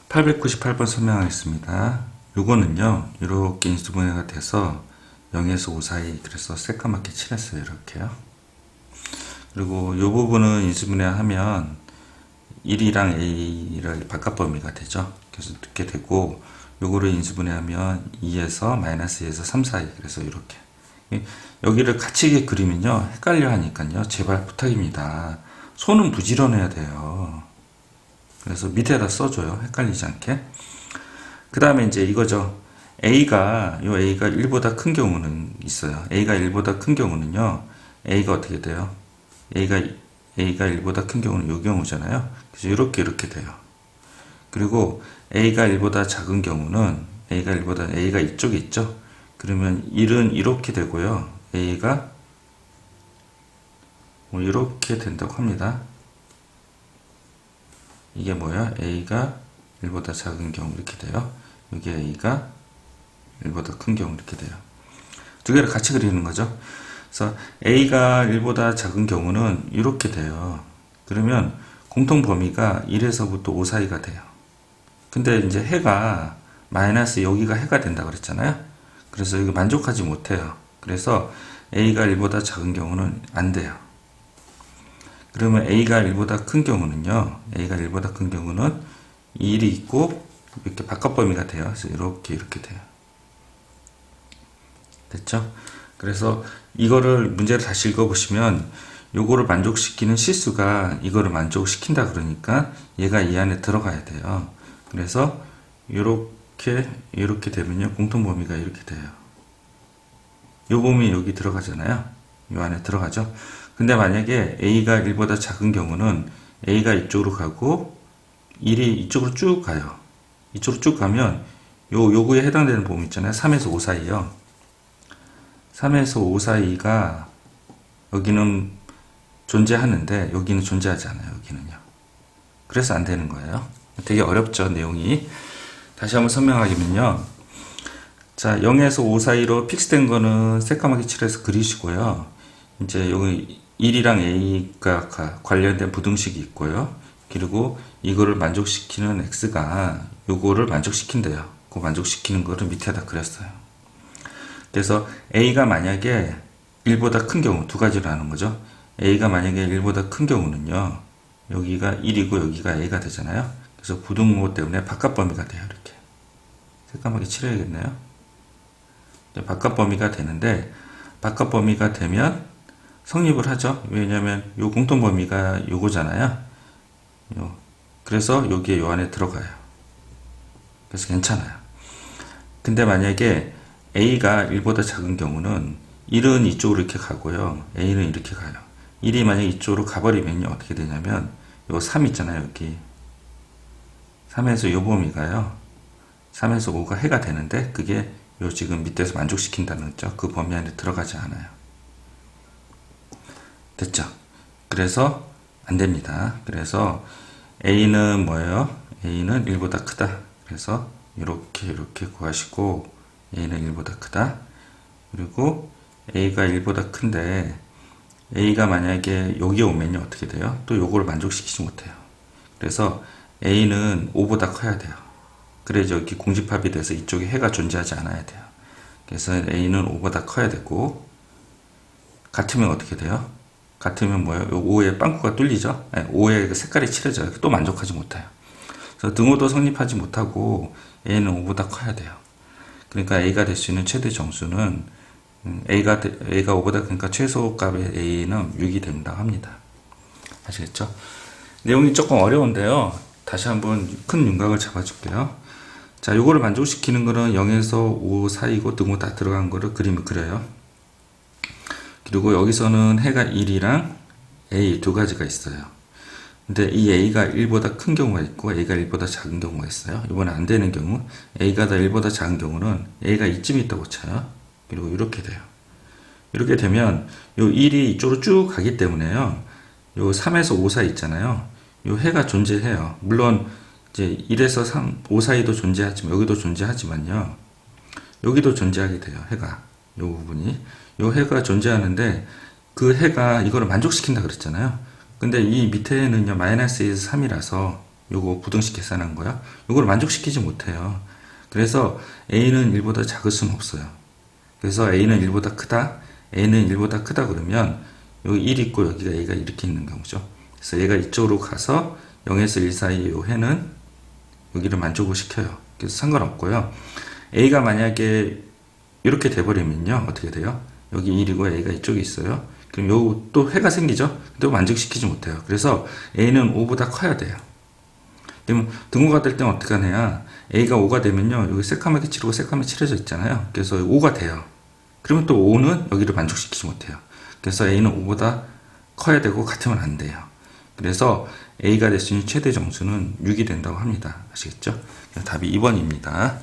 898번 설명하겠습니다. 요거는요, 이렇게 인수분해가 돼서 0에서 5 사이, 그래서 새까맣게 칠했어요. 이렇게요. 그리고 요 부분은 인수분해하면 1이랑 A를 바깥범위가 되죠. 그래서 이렇게 되고, 요거를 인수분해하면 2에서 마이너스 2에서 3 사이, 그래서 이렇게. 여기를 같이 그리면요, 헷갈려 하니까요, 제발 부탁입니다. 손은 부지런해야 돼요. 그래서 밑에다 써줘요. 헷갈리지 않게. 그 다음에 이제 이거죠. A가 1보다 큰 경우는 있어요. A가 1보다 큰 경우는요, A가 어떻게 돼요? A가 1보다 큰 경우는 이 경우잖아요. 그래서 이렇게 돼요. 그리고 A가 1보다 작은 경우는 A가 이쪽에 있죠. 그러면 1은 이렇게 되고요. A가 뭐 이렇게 된다고 합니다. 이게 뭐야? A가 1보다 작은 경우 이렇게 돼요. 여기 A가 1보다 큰 경우 이렇게 돼요. 두 개를 같이 그리는 거죠. 그래서 A가 1보다 작은 경우는 이렇게 돼요. 그러면 공통 범위가 1에서부터 5 사이가 돼요. 근데 이제 해가 마이너스 여기가 해가 된다 그랬잖아요. 그래서 이거 만족하지 못해요. 그래서 A가 1보다 작은 경우는 안 돼요. 그러면 A가 1보다 큰 경우는요, A가 1보다 큰 경우는 1이 있고, 이렇게 바깥범위가 돼요. 그래서 이렇게 돼요. 됐죠? 그래서 이거를 문제를 다시 읽어보시면, 요거를 만족시키는 실수가 이거를 만족시킨다 그러니까 얘가 이 안에 들어가야 돼요. 그래서 이렇게 되면요, 공통범위가 이렇게 돼요. 요 범위 여기 들어가잖아요. 요 안에 들어가죠. 근데 만약에 A가 1보다 작은 경우는 A가 이쪽으로 가고 1이 이쪽으로 쭉 가요. 이쪽으로 쭉 가면 요거에 해당되는 범위 있잖아요. 3에서 5 사이요. 3에서 5 사이가 여기는 존재하는데 여기는 존재하지 않아요. 여기는요. 그래서 안 되는 거예요. 되게 어렵죠, 내용이. 다시 한번 설명하면요. 자, 0에서 5 사이로 픽스된 거는 새까맣게 칠해서 그리시고요. 이제 여기 1이랑 A가 관련된 부등식이 있고요. 그리고 이거를 만족시키는 X가 요거를 만족시킨대요. 그 만족시키는 거를 밑에다 그렸어요. 그래서 A가 만약에 1보다 큰 경우, 두 가지를 하는 거죠. A가 만약에 1보다 큰 경우는요, 여기가 1이고 여기가 A가 되잖아요. 그래서 부등호 때문에 바깥범위가 돼요. 이렇게. 새까맣게 칠해야겠네요. 바깥범위가 되는데, 바깥범위가 되면 성립을 하죠. 왜냐면 요 공통범위가 요거잖아요. 그래서 여기에 요 안에 들어가요. 그래서 괜찮아요. 근데 만약에 A가 1보다 작은 경우는 1은 이쪽으로 이렇게 가고요. A는 이렇게 가요. 1이 만약에 이쪽으로 가버리면 어떻게 되냐면 요 3 있잖아요. 여기 3에서 요 범위가요. 3에서 5가 해가 되는데 그게 요 지금 밑에서 만족시킨다는 거죠. 그 범위 안에 들어가지 않아요. 됐죠? 그래서 안 됩니다. 그래서 A는 뭐예요? A는 1보다 크다. 그래서 이렇게 구하시고 A는 1보다 크다. 그리고 A가 1보다 큰데 A가 만약에 여기에 오면요 어떻게 돼요? 또 요거를 만족시키지 못해요. 그래서 A는 5보다 커야 돼요. 그래야지 여기 공집합이 돼서 이쪽에 해가 존재하지 않아야 돼요. 그래서 A는 5보다 커야 되고, 같으면 어떻게 돼요? 같으면 뭐예요? 5에 빵꾸가 뚫리죠? 5에 색깔이 칠해져요. 또 만족하지 못해요. 그래서 등호도 성립하지 못하고 A는 5보다 커야 돼요. 그러니까 A가 될 수 있는 최대 정수는 A가 5보다 그러니까 최소값의 A는 6이 된다고 합니다. 아시겠죠? 내용이 조금 어려운데요. 다시 한번 큰 윤곽을 잡아줄게요. 자, 요거를 만족시키는 거는 0에서 5 사이고 등호 다 들어간 거를 그림을 그려요. 그리고 여기서는 해가 1이랑 A 두 가지가 있어요. 근데 이 A가 1보다 큰 경우가 있고 A가 1보다 작은 경우가 있어요. 이번에 안 되는 경우, A가 더 1보다 작은 경우는 A가 이쯤에 있다고 쳐요. 그리고 이렇게 돼요. 이렇게 되면 요 1이 이쪽으로 쭉 가기 때문에요. 요 3에서 5 사이 있잖아요. 요 해가 존재해요. 물론 이제 1에서 3, 5 사이도 존재하지만 여기도 존재하지만요. 여기도 존재하게 돼요. 해가. 요 부분이. 요 해가 존재하는데 그 해가 이거를 만족시킨다 그랬잖아요. 근데 이 밑에는요 마이너스 1에서 3이라서 요거 부등식 계산한 거야. 요걸 만족시키지 못해요. 그래서 a는 1보다 작을 수는 없어요. 그래서 a는 1보다 크다. a는 1보다 크다 그러면 여기 1 있고 여기가 a가 이렇게 있는 경우죠. 그래서 얘가 이쪽으로 가서 0에서 1 사이의 요 해는 여기를 만족을 시켜요. 그래서 상관없고요. a가 만약에 이렇게 돼버리면요. 어떻게 돼요? 여기 1이고 a가 이쪽에 있어요. 그럼 요 또 해가 생기죠? 근데 만족시키지 못해요. 그래서 a는 5보다 커야 돼요. 그러면 등호가 될 때는 어떻게 하냐? a가 5가 되면요. 여기 새까맣게 칠하고 새까맣게 칠해져 있잖아요. 그래서 5가 돼요. 그러면 또 5는 여기를 만족시키지 못해요. 그래서 a는 5보다 커야 되고 같으면 안 돼요. 그래서 a가 될 수 있는 최대 정수는 6이 된다고 합니다. 아시겠죠? 답이 2번입니다.